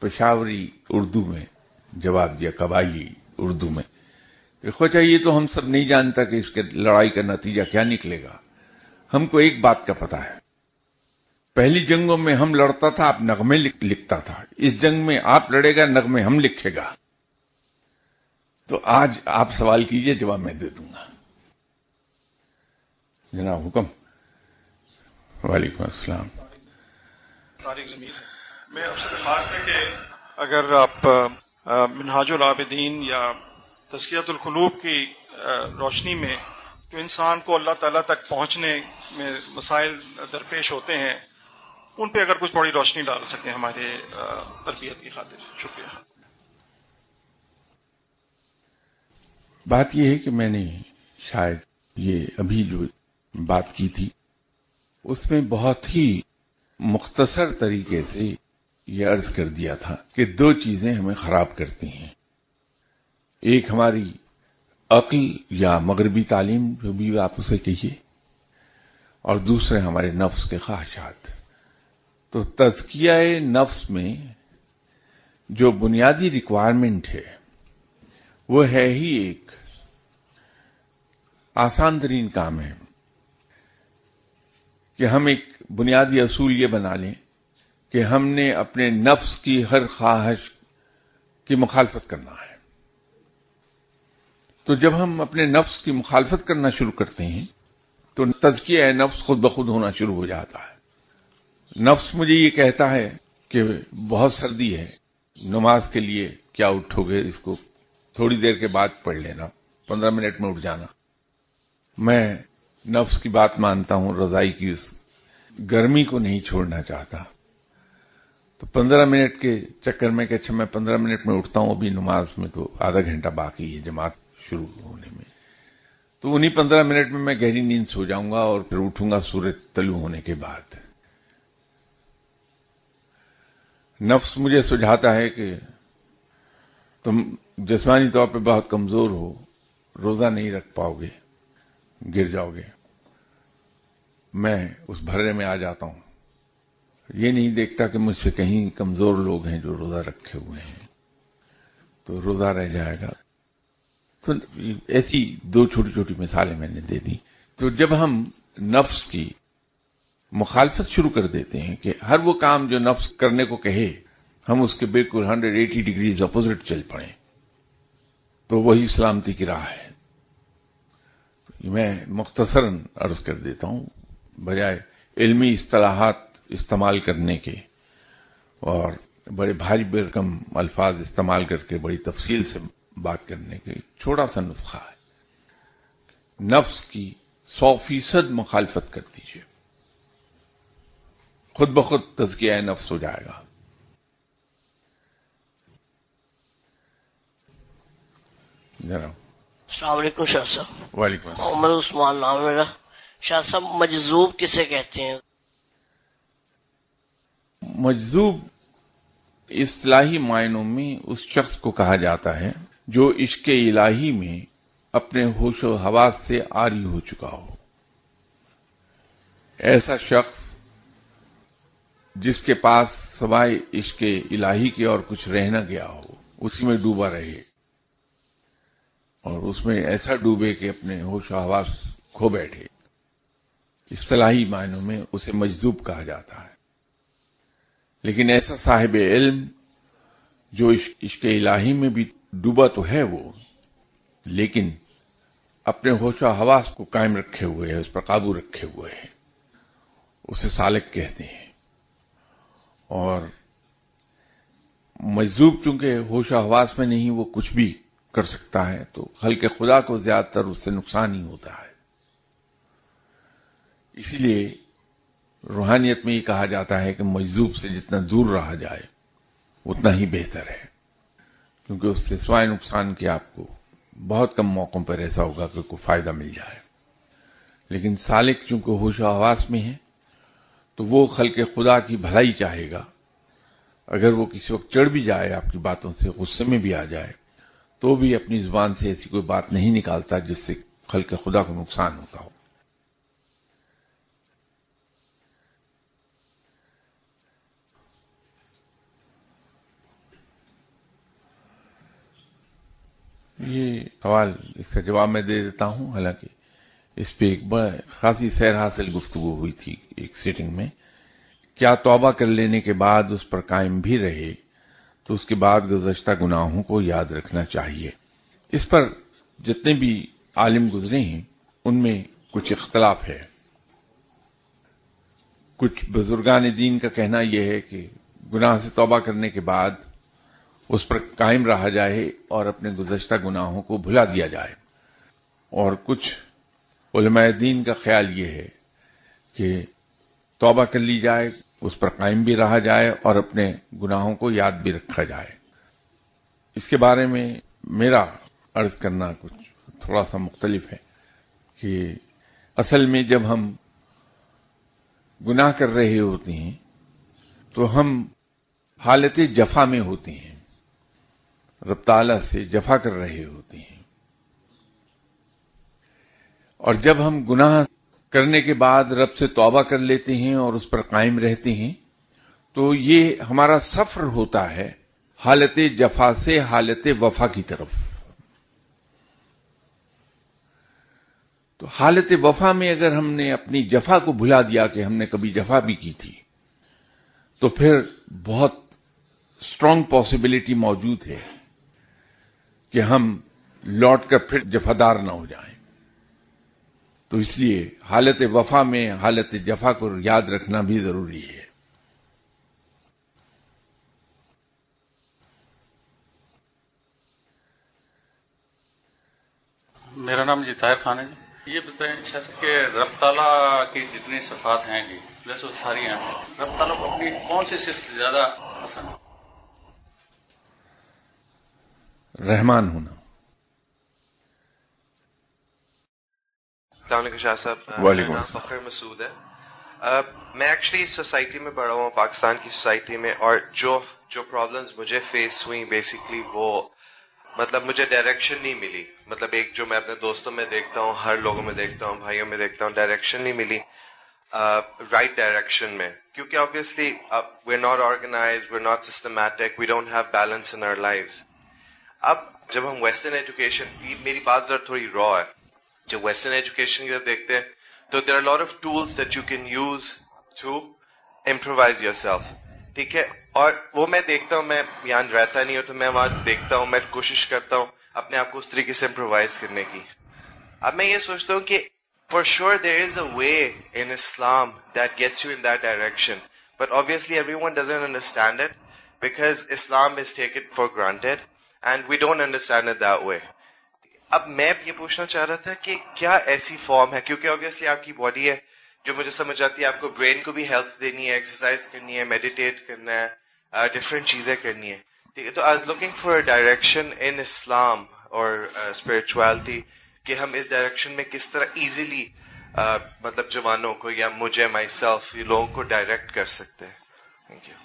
پشاوری اردو میں جواب دیا، قبائلی اردو میں، کہ خواجہ یہ تو ہم سب نہیں جانتا کہ اس کے لڑائی کا نتیجہ کیا نکلے گا، ہم کو ایک بات کا پتہ ہے، پہلی جنگوں میں ہم لڑتا تھا، آپ نغمے لکھتا تھا، اس جنگ میں آپ لڑے گا، نغمے ہم لکھے گا۔ تو آج آپ سوال کیجئے، جواب میں دے دوں گا۔ جناب حکم. وعلیکم السلام. طارق ضمیر، میں آپ سے درخواست ہے کہ اگر آپ منہاج العابدین یا تزکیۃ القلوب کی روشنی میں جو انسان کو اللہ تعالیٰ تک پہنچنے میں مسائل درپیش ہوتے ہیں ان پہ اگر کچھ تھوڑی روشنی ڈال سکیں ہمارے تربیت کی خاطر. شکریہ. بات یہ ہے کہ میں نے شاید یہ ابھی جو بات کی تھی اس میں بہت ہی مختصر طریقے سے یہ عرض کر دیا تھا کہ دو چیزیں ہمیں خراب کرتی ہیں. ایک ہماری عقل یا مغربی تعلیم جو بھی آپ اسے کہیے، اور دوسرے ہمارے نفس کے خواہشات. تو تزکیہ نفس میں جو بنیادی ریکوائرمنٹ ہے وہ ہے ہی ایک آسان ترین کام ہے کہ ہم ایک بنیادی اصول یہ بنا لیں کہ ہم نے اپنے نفس کی ہر خواہش کی مخالفت کرنا ہے. تو جب ہم اپنے نفس کی مخالفت کرنا شروع کرتے ہیں تو تزکیہ نفس خود بخود ہونا شروع ہو جاتا ہے. نفس مجھے یہ کہتا ہے کہ بہت سردی ہے، نماز کے لیے کیا اٹھو گے، اس کو تھوڑی دیر کے بعد پڑھ لینا، 15 منٹ میں اٹھ جانا. میں نفس کی بات مانتا ہوں، رضائی کی اس گرمی کو نہیں چھوڑنا چاہتا. تو 15 منٹ کے چکر میں کہ اچھا میں 15 منٹ میں اٹھتا ہوں، ابھی نماز میں تو آدھا گھنٹہ باقی ہے جماعت شروع ہونے میں، تو انہی 15 منٹ میں گہری نیند سو جاؤں گا اور پھر اٹھوں گا سورج طلوع ہونے کے بعد. نفس مجھے سجھاتا ہے کہ تم جسمانی طور پہ بہت کمزور ہو، روزہ نہیں رکھ پاؤ گے، گر جاؤ گے. میں اس بھرے میں آ جاتا ہوں، یہ نہیں دیکھتا کہ مجھ سے کہیں کمزور لوگ ہیں جو روزہ رکھے ہوئے ہیں، تو روزہ رہ جائے گا. تو ایسی دو چھوٹی چھوٹی مثالیں میں نے دے دی. تو جب ہم نفس کی مخالفت شروع کر دیتے ہیں کہ ہر وہ کام جو نفس کرنے کو کہے ہم اس کے بالکل 180 ڈگریز اپوزٹ چل پڑیں، تو وہی سلامتی کی راہ ہے. میں مختصراً عرض کر دیتا ہوں، بجائے علمی اصطلاحات استعمال کرنے کے اور بڑے بھاری بھرکم الفاظ استعمال کر کے بڑی تفصیل سے بات کرنے کے چھوٹا سا نسخہ ہے. نفس کی 100% مخالفت کر دیجیے، خود بخود تزکیہ نفس ہو جائے گا. جناب السلام علیکم شاہ صاحب. وعلیکم السلام. محمد عثمان نام میرا. شاہ صاحب مجذوب کسے کہتے ہیں؟ مجذوب اصطلاحی معنوں میں اس شخص کو کہا جاتا ہے جو عشق الہی میں اپنے ہوش و حواس سے عاری ہو چکا ہو. ایسا شخص جس کے پاس سوائے عشق الہی کے اور کچھ رہ نہ گیا ہو، اسی میں ڈوبا رہے اور اس میں ایسا ڈوبے کہ اپنے ہوش و حواس کھو بیٹھے. اصطلاحی معنوں میں اسے مجذوب کہا جاتا ہے. لیکن ایسا صاحب علم جو عشق الہی میں بھی ڈوبا تو ہے وہ، لیکن اپنے ہوش و حواس کو قائم رکھے ہوئے ہے، اس پر قابو رکھے ہوئے ہے، اسے سالک کہتے ہیں. اور مجذوب چونکہ ہوش و حواس میں نہیں، وہ کچھ بھی کر سکتا ہے، تو خلق خدا کو زیادہ تر اس سے نقصان ہی ہوتا ہے. اسی لیے روحانیت میں یہ کہا جاتا ہے کہ مجذوب سے جتنا دور رہا جائے اتنا ہی بہتر ہے، کیونکہ اس سے سوائے نقصان کے آپ کو بہت کم موقعوں پر ایسا ہوگا کہ کوئی فائدہ مل جائے. لیکن سالک چونکہ ہوش و حواس میں ہے تو وہ خلق خدا کی بھلائی چاہے گا. اگر وہ کسی وقت چڑھ بھی جائے، آپ کی باتوں سے غصے میں بھی آ جائے، تو بھی اپنی زبان سے ایسی کوئی بات نہیں نکالتا جس سے خلق خدا کو نقصان ہوتا ہو. یہ سوال، اس کا جواب میں دے دیتا ہوں. حالانکہ اس پہ ایک بڑا خاصی سیر حاصل گفتگو ہوئی تھی ایک سیٹنگ میں. کیا توبہ کر لینے کے بعد اس پر قائم بھی رہے تو اس کے بعد گزشتہ گناہوں کو یاد رکھنا چاہیے؟ اس پر جتنے بھی عالم گزرے ہیں ان میں کچھ اختلاف ہے. کچھ بزرگان دین کا کہنا یہ ہے کہ گناہ سے توبہ کرنے کے بعد اس پر قائم رہا جائے اور اپنے گزشتہ گناہوں کو بھلا دیا جائے. اور کچھ علماء دین کا خیال یہ ہے کہ توبہ کر لی جائے، اس پر قائم بھی رہا جائے اور اپنے گناہوں کو یاد بھی رکھا جائے. اس کے بارے میں میرا عرض کرنا کچھ تھوڑا سا مختلف ہے کہ اصل میں جب ہم گناہ کر رہے ہوتے ہیں تو ہم حالت جفا میں ہوتے ہیں، رب تعالیٰ سے جفا کر رہے ہوتے ہیں. اور جب ہم گناہ کرنے کے بعد رب سے توبہ کر لیتے ہیں اور اس پر قائم رہتے ہیں تو یہ ہمارا سفر ہوتا ہے حالت جفا سے حالت وفا کی طرف. تو حالت وفا میں اگر ہم نے اپنی جفا کو بھلا دیا کہ ہم نے کبھی جفا بھی کی تھی تو پھر بہت اسٹرانگ پاسبلٹی موجود ہے کہ ہم لوٹ کر پھر جفادار نہ ہو جائیں. تو اس لیے حالت وفا میں حالت جفا کو یاد رکھنا بھی ضروری ہے. میرا نام جی طاہر خان ہے جی. یہ بتائیں جیسے کہ رب تعالیٰ کی جتنی صفات ہیں جی ویسے وہ ساری ہیں، رب تعالیٰ کو اپنی کون سی صفت زیادہ پسند ہے؟ رحمان ہونا. السلام علیکم شاہ صاحب. وعلیکم میرا السلام. نام فخر مسعود ہے. میں ایکچولی اس سوسائٹی میں بڑا ہوں، پاکستان کی سوسائٹی میں، اور جو پرابلمز مجھے فیس ہوئی بیسیکلی وہ مطلب مجھے ڈائریکشن نہیں ملی. مطلب ایک جو میں اپنے دوستوں میں دیکھتا ہوں، ہر لوگوں میں دیکھتا ہوں، بھائیوں میں دیکھتا ہوں، ڈائریکشن نہیں ملی رائٹ ڈائریکشن میں. کیونکہ obviously we are not organised, we are not systematic, we don't have balance in our lives. اب جب ہم ویسٹرن ایجوکیشن، میری بات ذرا تھوڑی را ہے، جب ویسٹرن ایجوکیشن کی طرف دیکھتے ہیں تو there are lot of tools that you can use to improvise yourself. ٹھیک ہے، اور وہ میں دیکھتا ہوں، میں یہاں رہتا نہیں ہوں تو میں وہاں دیکھتا ہوں، میں کوشش کرتا ہوں اپنے آپ کو اس طریقے سے امپرووائز کرنے کی. اب میں یہ سوچتا ہوں کہ for sure there is a way in Islam that gets you in that direction, but obviously everyone doesn't understand it because Islam is taken for granted and we don't understand it that way. اب میں یہ پوچھنا چاہ رہا تھا کہ کیا ایسی فارم ہے، کیونکہ obviously آپ کی باڈی ہے جو مجھے سمجھ آتی ہے، آپ کو برین کو بھی ہیلتھ دینی ہے، ایکسرسائز کرنی ہے، میڈیٹیٹ کرنا ہے، ڈفرینٹ چیزیں کرنی ہے. ٹھیک ہے، تو I was looking for a direction in Islam اور اسپرچویلٹی کہ ہم اس ڈائریکشن میں کس طرح ایزیلی مطلب جوانوں کو یا مجھے مائی سیلف یہ لوگوں کو ڈائریکٹ کر سکتے ہیں. Thank you.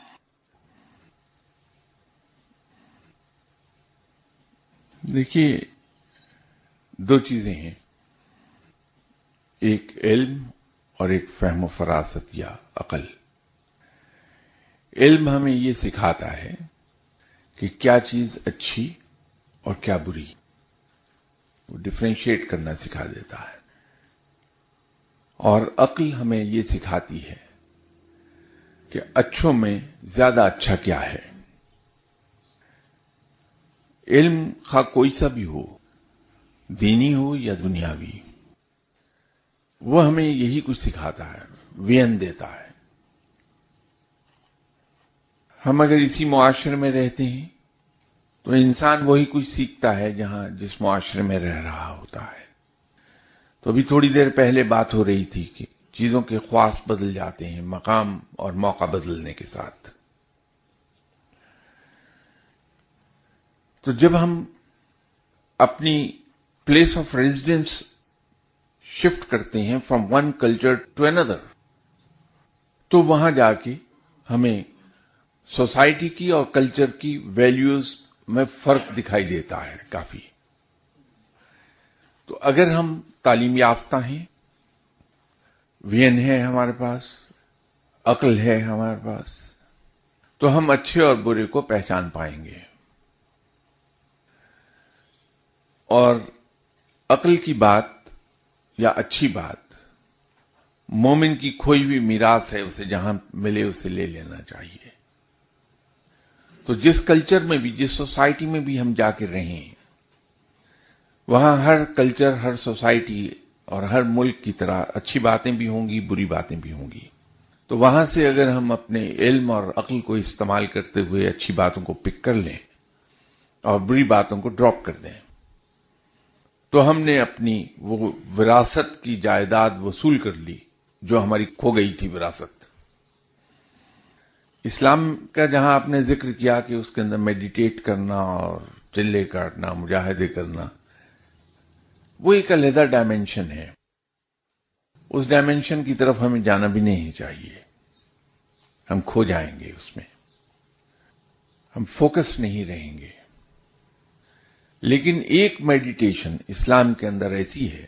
دیکھیے، دو چیزیں ہیں، ایک علم اور ایک فہم و فراست یا عقل. علم ہمیں یہ سکھاتا ہے کہ کیا چیز اچھی اور کیا بری، وہ ڈفرینشیٹ کرنا سکھا دیتا ہے. اور عقل ہمیں یہ سکھاتی ہے کہ اچھوں میں زیادہ اچھا کیا ہے. علم خواہ کوئی سا بھی ہو، دینی ہو یا دنیاوی، وہ ہمیں یہی کچھ سکھاتا ہے، وین دیتا ہے. ہم اگر اسی معاشرے میں رہتے ہیں تو انسان وہی کچھ سیکھتا ہے جس معاشرے میں رہ رہا ہوتا ہے. تو ابھی تھوڑی دیر پہلے بات ہو رہی تھی کہ چیزوں کے خواص بدل جاتے ہیں مقام اور موقع بدلنے کے ساتھ. تو جب ہم اپنی پلیس آف ریزیڈنس شفٹ کرتے ہیں فرام ون کلچر ٹو اندر، تو وہاں جا کے ہمیں سوسائٹی کی اور کلچر کی ویلیوز میں فرق دکھائی دیتا ہے کافی. تو اگر ہم تعلیم یافتہ ہیں، وین ہے ہمارے پاس، عقل ہے ہمارے پاس، تو ہم اچھے اور برے کو پہچان پائیں گے. اور عقل کی بات یا اچھی بات مومن کی کھوئی ہوئی میراث ہے، اسے جہاں ملے اسے لے لینا چاہیے. تو جس کلچر میں بھی، جس سوسائٹی میں بھی ہم جا کے رہیں، وہاں ہر کلچر، ہر سوسائٹی اور ہر ملک کی طرح اچھی باتیں بھی ہوں گی، بری باتیں بھی ہوں گی. تو وہاں سے اگر ہم اپنے علم اور عقل کو استعمال کرتے ہوئے اچھی باتوں کو پک کر لیں اور بری باتوں کو ڈراپ کر دیں تو ہم نے اپنی وہ وراثت کی جائیداد وصول کر لی جو ہماری کھو گئی تھی وراثت. اسلام کا جہاں آپ نے ذکر کیا کہ اس کے اندر میڈیٹیٹ کرنا اور چلے کاٹنا، مجاہدے کرنا، وہ ایک علیحدہ ڈائمینشن ہے. اس ڈائمینشن کی طرف ہمیں جانا بھی نہیں چاہیے. ہم کھو جائیں گے اس میں، ہم فوکس نہیں رہیں گے. لیکن ایک میڈیٹیشن اسلام کے اندر ایسی ہے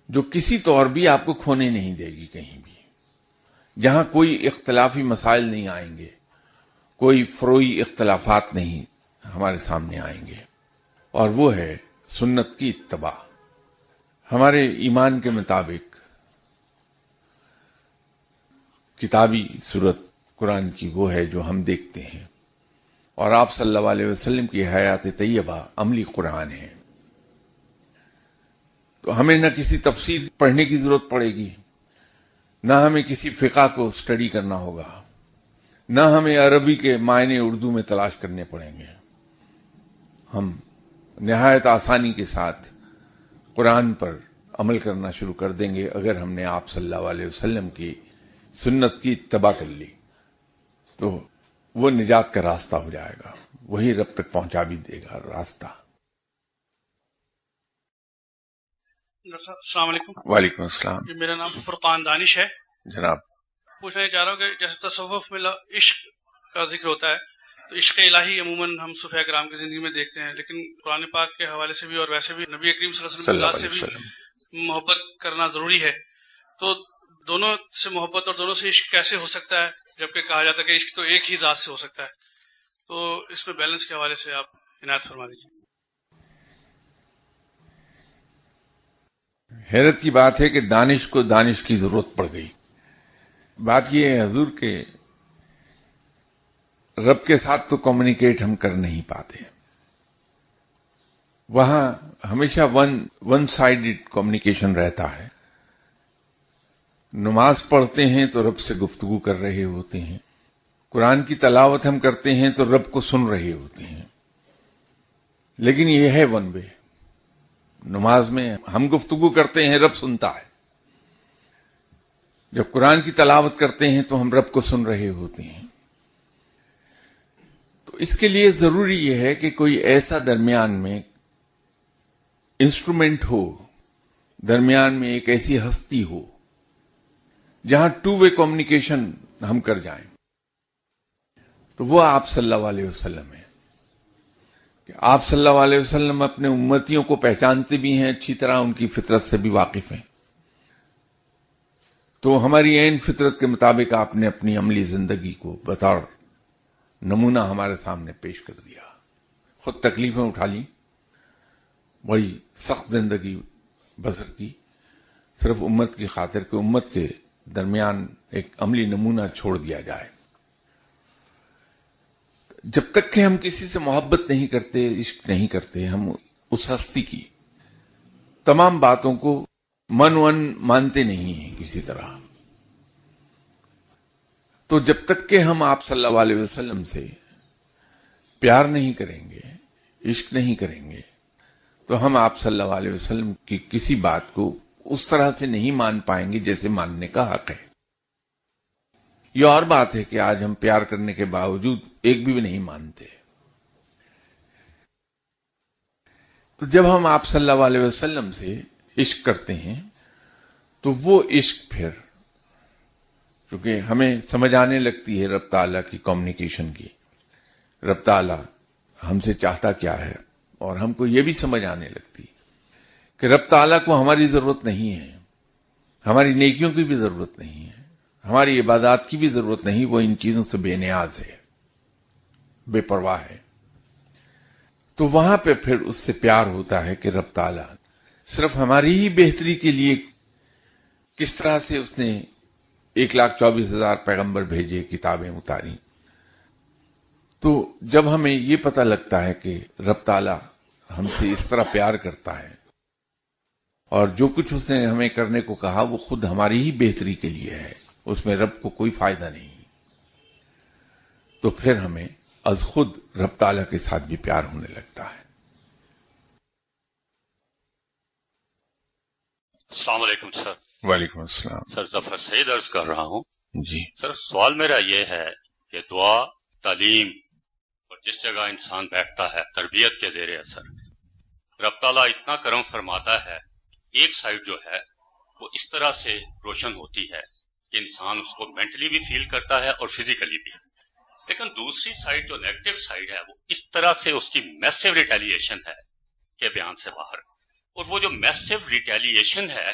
جو کسی طور بھی آپ کو کھونے نہیں دے گی کہیں بھی، جہاں کوئی اختلافی مسائل نہیں آئیں گے، کوئی فروعی اختلافات نہیں ہمارے سامنے آئیں گے، اور وہ ہے سنت کی اتباع. ہمارے ایمان کے مطابق کتابی صورت قرآن کی وہ ہے جو ہم دیکھتے ہیں، اور آپ صلی اللہ علیہ وسلم کی حیات طیبہ عملی قرآن ہے. تو ہمیں نہ کسی تفسیر پڑھنے کی ضرورت پڑے گی، نہ ہمیں کسی فقہ کو اسٹڈی کرنا ہوگا، نہ ہمیں عربی کے معنی اردو میں تلاش کرنے پڑیں گے. ہم نہایت آسانی کے ساتھ قرآن پر عمل کرنا شروع کر دیں گے اگر ہم نے آپ صلی اللہ علیہ وسلم کی سنت کی اتباع کر لی. تو وہ نجات کا راستہ ہو جائے گا، وہی رب تک پہنچا بھی دے گا راستہ. السلام علیکم. وعلیکم السلام. جی میرا نام فرقان دانش ہے. جناب پوچھنا چاہ رہا ہوں کہ جیسے تصوف میں عشق کا ذکر ہوتا ہے تو عشق الہی عموماً ہم صوفیاء کرام کی زندگی میں دیکھتے ہیں، لیکن قرآن پاک کے حوالے سے بھی اور ویسے بھی نبی کریم صلی اللہ علیہ وسلم کی ذات سے بھی محبت کرنا ضروری ہے. تو دونوں سے محبت اور دونوں سے عشق کیسے ہو سکتا ہے، جبکہ کہا جاتا ہے کہ عشق تو ایک ہی ذات سے ہو سکتا ہے؟ تو اس میں بیلنس کے حوالے سے آپ عنایت فرما دیجیے. حیرت کی بات ہے کہ دانش کو دانش کی ضرورت پڑ گئی. بات یہ ہے حضور کہ رب کے ساتھ تو کمیونیکیٹ ہم کر نہیں پاتے. وہاں ہمیشہ ون سائیڈڈ کمیونیکیشن رہتا ہے. نماز پڑھتے ہیں تو رب سے گفتگو کر رہے ہوتے ہیں، قرآن کی تلاوت ہم کرتے ہیں تو رب کو سن رہے ہوتے ہیں، لیکن یہ ہے ون وے. نماز میں ہم گفتگو کرتے ہیں، رب سنتا ہے. جب قرآن کی تلاوت کرتے ہیں تو ہم رب کو سن رہے ہوتے ہیں. تو اس کے لیے ضروری یہ ہے کہ کوئی ایسا درمیان میں انسٹرومنٹ ہو، درمیان میں ایک ایسی ہستی ہو جہاں ٹو وے کمیونیکیشن ہم کر جائیں. تو وہ آپ صلی اللہ علیہ وسلم ہے کہ آپ صلی اللہ علیہ وسلم اپنے امتیوں کو پہچانتے بھی ہیں اچھی طرح، ان کی فطرت سے بھی واقف ہیں. تو ہماری عین فطرت کے مطابق آپ نے اپنی عملی زندگی کو بطور نمونہ ہمارے سامنے پیش کر دیا. خود تکلیفیں اٹھا لی، بڑی سخت زندگی بسر کی، صرف امت کی خاطر کہ امت کے درمیان ایک عملی نمونہ چھوڑ دیا جائے. جب تک کہ ہم کسی سے محبت نہیں کرتے، عشق نہیں کرتے، ہم اس ہستی کی تمام باتوں کو من مانتے نہیں ہیں کسی طرح. تو جب تک کہ ہم آپ صلی اللہ علیہ وسلم سے پیار نہیں کریں گے، عشق نہیں کریں گے، تو ہم آپ صلی اللہ علیہ وسلم کی کسی بات کو اس طرح سے نہیں مان پائیں گے جیسے ماننے کا حق ہے. یہ اور بات ہے کہ آج ہم پیار کرنے کے باوجود ایک بھی نہیں مانتے. تو جب ہم آپ صلی اللہ علیہ وسلم سے عشق کرتے ہیں تو وہ عشق پھر کیونکہ ہمیں سمجھ آنے لگتی ہے رب تعالیٰ کی کمیونیکیشن کی، رب تعالیٰ ہم سے چاہتا کیا ہے، اور ہم کو یہ بھی سمجھ آنے لگتی کہ رب تعالیٰ کو ہماری ضرورت نہیں ہے، ہماری نیکیوں کی بھی ضرورت نہیں ہے، ہماری عبادات کی بھی ضرورت نہیں. وہ ان چیزوں سے بے نیاز ہے، بے پرواہ ہے. تو وہاں پہ پھر اس سے پیار ہوتا ہے کہ رب تعالیٰ صرف ہماری ہی بہتری کے لیے کس طرح سے اس نے 1,24,000 پیغمبر بھیجے، کتابیں اتاری. تو جب ہمیں یہ پتہ لگتا ہے کہ رب تعالیٰ ہم سے اس طرح پیار کرتا ہے اور جو کچھ اس نے ہمیں کرنے کو کہا وہ خود ہماری ہی بہتری کے لیے ہے، اس میں رب کو کوئی فائدہ نہیں، تو پھر ہمیں از خود رب تعالیٰ کے ساتھ بھی پیار ہونے لگتا ہے۔ السلام علیکم سر۔ وعلیکم السلام۔ سر ظفر سعید عرض کر رہا ہوں۔ جی سر سوال میرا یہ ہے کہ دعا، تعلیم اور جس جگہ انسان بیٹھتا ہے تربیت کے زیر اثر رب تعالیٰ اتنا کرم فرماتا ہے، ایک سائڈ جو ہے وہ اس طرح سے روشن ہوتی ہے کہ انسان اس کو مینٹلی بھی فیل کرتا ہے اور فزیکلی بھی، لیکن دوسری سائڈ جو نیگیٹو سائڈ ہے وہ اس طرح سے اس کی میسو ریٹیلیشن ہے کہ بیان سے باہر، اور وہ جو میسو ریٹیلیشن ہے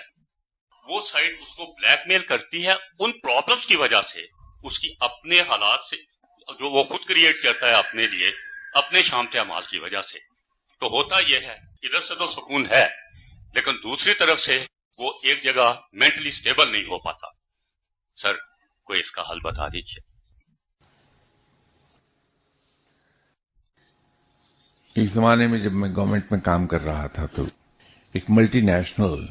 وہ سائڈ اس کو بلیک میل کرتی ہے ان پرابلمز کی وجہ سے، اس کی اپنے حالات سے جو وہ خود کریٹ کرتا ہے اپنے لیے، اپنے شامت اعمال کی وجہ سے۔ تو ہوتا یہ ہے ادھر سے تو سکون ہے لیکن دوسری طرف سے وہ ایک جگہ مینٹلی سٹیبل نہیں ہو پاتا۔ سر کوئی اس کا حل بتا دیجیے۔ ایک زمانے میں جب میں گورنمنٹ میں کام کر رہا تھا تو ایک ملٹی نیشنل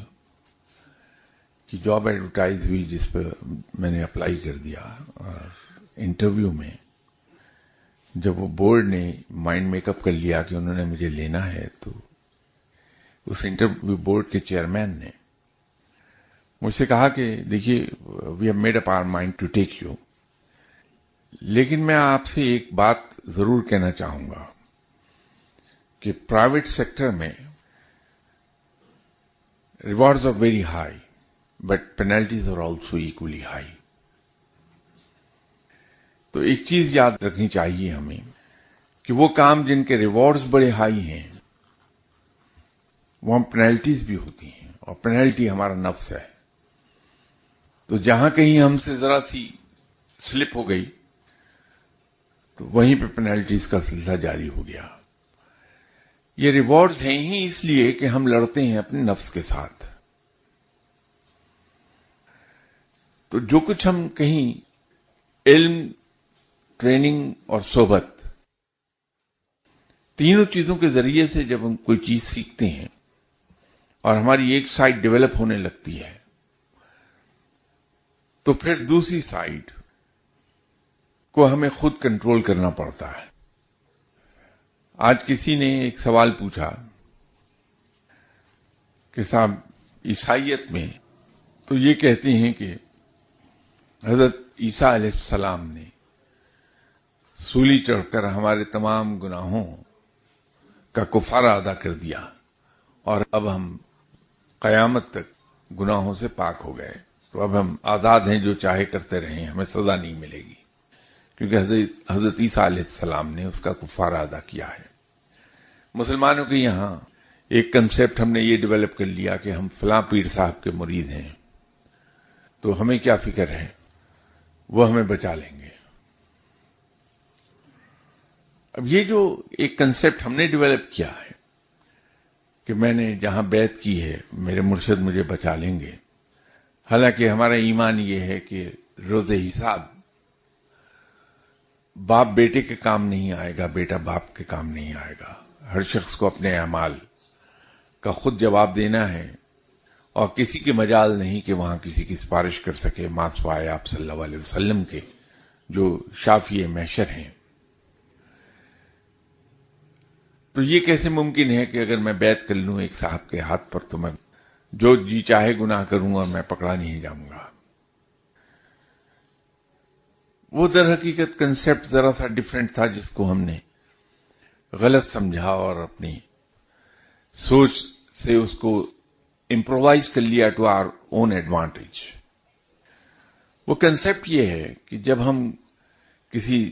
کی جاب ایڈورٹائز ہوئی جس پہ میں نے اپلائی کر دیا، اور انٹرویو میں جب وہ بورڈ نے مائنڈ میک اپ کر لیا کہ انہوں نے مجھے لینا ہے، تو اس انٹرویو بورڈ کے چیئرمین نے مجھ سے کہا کہ دیکھیے we have made up our mind to take you, لیکن میں آپ سے ایک بات ضرور کہنا چاہوں گا کہ پرائیویٹ سیکٹر میں rewards are very high but penalties are also equally high. تو ایک چیز یاد رکھنی چاہیے ہمیں کہ وہ کام جن کے ریوارڈز بڑے ہائی ہیں وہاں پینلٹیز بھی ہوتی ہیں، اور پینلٹی ہمارا نفس ہے، تو جہاں کہیں ہم سے ذرا سی سلپ ہو گئی تو وہیں پہ پینلٹیز کا سلسلہ جاری ہو گیا۔ یہ ریوارڈز ہیں ہی اس لیے کہ ہم لڑتے ہیں اپنے نفس کے ساتھ، تو جو کچھ ہم کہیں علم، ٹریننگ اور صحبت، تینوں چیزوں کے ذریعے سے جب ہم کوئی چیز سیکھتے ہیں اور ہماری ایک سائڈ ڈیولپ ہونے لگتی ہے تو پھر دوسری سائڈ کو ہمیں خود کنٹرول کرنا پڑتا ہے۔ آج کسی نے ایک سوال پوچھا کہ صاحب عیسائیت میں تو یہ کہتے ہیں کہ حضرت عیسیٰ علیہ السلام نے سولی چڑھ کر ہمارے تمام گناہوں کا کفارہ ادا کر دیا اور اب ہم قیامت تک گناہوں سے پاک ہو گئے، تو اب ہم آزاد ہیں، جو چاہے کرتے رہیں، ہمیں سزا نہیں ملے گی، کیونکہ حضرت عیسیٰ علیہ السلام نے اس کا کفارہ ادا کیا ہے۔ مسلمانوں کے یہاں ایک کنسپٹ ہم نے یہ ڈیولپ کر لیا کہ ہم فلاں پیر صاحب کے مرید ہیں تو ہمیں کیا فکر ہے، وہ ہمیں بچا لیں گے۔ اب یہ جو ایک کنسپٹ ہم نے ڈیولپ کیا ہے کہ میں نے جہاں بیعت کی ہے میرے مرشد مجھے بچا لیں گے، حالانکہ ہمارا ایمان یہ ہے کہ روز حساب باپ بیٹے کے کام نہیں آئے گا، بیٹا باپ کے کام نہیں آئے گا۔ ہر شخص کو اپنے اعمال کا خود جواب دینا ہے، اور کسی کے مجال نہیں کہ وہاں کسی کی سفارش کر سکے ما سوائے آپ صلی اللہ علیہ وسلم کے، جو شافی محشر ہیں۔ تو یہ کیسے ممکن ہے کہ اگر میں بیعت کر لوں ایک صاحب کے ہاتھ پر تو میں جو جی چاہے گناہ کروں اور میں پکڑا نہیں جاؤں گا؟ وہ در حقیقت کنسپٹ ذرا سا ڈیفرنٹ تھا جس کو ہم نے غلط سمجھا اور اپنی سوچ سے اس کو امپرووائز کر لیا ٹو آور اون ایڈوانٹیج۔ وہ کنسپٹ یہ ہے کہ جب ہم کسی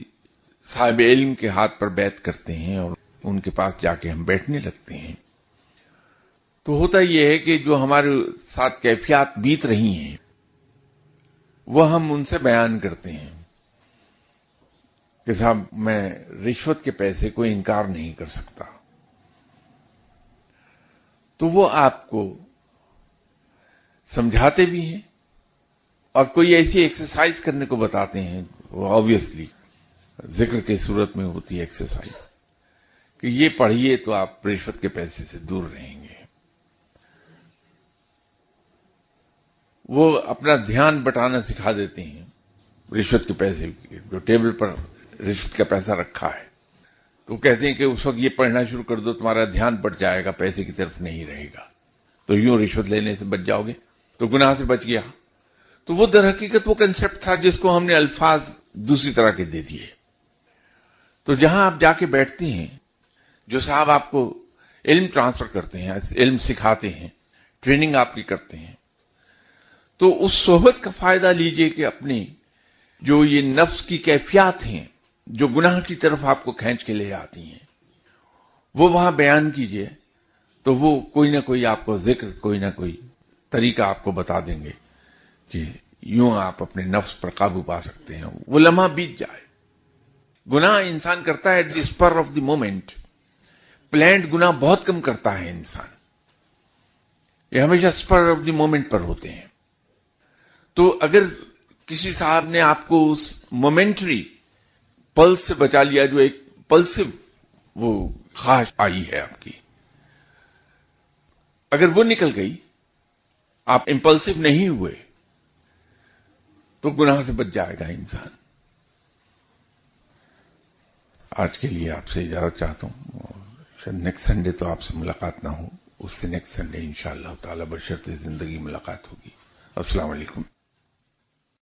صاحب علم کے ہاتھ پر بیعت کرتے ہیں اور ان کے پاس جا کے ہم بیٹھنے لگتے ہیں تو ہوتا یہ ہے کہ جو ہمارے ساتھ کیفیات بیت رہی ہیں وہ ہم ان سے بیان کرتے ہیں کہ صاحب میں رشوت کے پیسے کو انکار نہیں کر سکتا، تو وہ آپ کو سمجھاتے بھی ہیں اور کوئی ایسی ایکسرسائز کرنے کو بتاتے ہیں، وہ آبویسلی ذکر کے صورت میں ہوتی ہے ایکسرسائز، کہ یہ پڑھیے تو آپ رشوت کے پیسے سے دور رہیں گے۔ وہ اپنا دھیان بٹانا سکھا دیتے ہیں رشوت کے پیسے، جو ٹیبل پر رشوت کا پیسہ رکھا ہے، تو کہتے ہیں کہ اس وقت یہ پڑھنا شروع کر دو، تمہارا دھیان بٹ جائے گا، پیسے کی طرف نہیں رہے گا، تو یوں رشوت لینے سے بچ جاؤ گے، تو گناہ سے بچ گیا۔ تو وہ در حقیقت وہ کنسپٹ تھا جس کو ہم نے الفاظ دوسری طرح کے دے دیے۔ تو جہاں آپ جا کے بیٹھتے ہیں، جو صاحب آپ کو علم ٹرانسفر کرتے ہیں، علم سکھاتے ہیں، ٹریننگ آپ کی کرتے ہیں، تو اس صحبت کا فائدہ لیجئے کہ اپنی جو یہ نفس کی کیفیات ہیں جو گناہ کی طرف آپ کو کھینچ کے لے آتی ہیں، وہ وہاں بیان کیجئے، تو وہ کوئی نہ کوئی آپ کو ذکر، کوئی نہ کوئی طریقہ آپ کو بتا دیں گے کہ یوں آپ اپنے نفس پر قابو پا سکتے ہیں، وہ لمحہ بیت جائے۔ گناہ انسان کرتا ہے at the spur of the moment, planned گناہ بہت کم کرتا ہے انسان، یہ ہمیشہ اسپر آف دی مومنٹ پر ہوتے ہیں۔ تو اگر کسی صاحب نے آپ کو اس مومنٹری پلس سے بچا لیا، جو ایک پلسو وہ خواہش آئی ہے آپ کی، اگر وہ نکل گئی، آپ امپلسو نہیں ہوئے، تو گناہ سے بچ جائے گا انسان۔ آج کے لیے آپ سے اجازت چاہتا ہوں، شاید نیکسٹ سنڈے تو آپ سے ملاقات نہ ہو، اس سے نیکسٹ سنڈے انشاءاللہ تعالی بشرط زندگی ملاقات ہوگی۔ السلام علیکم۔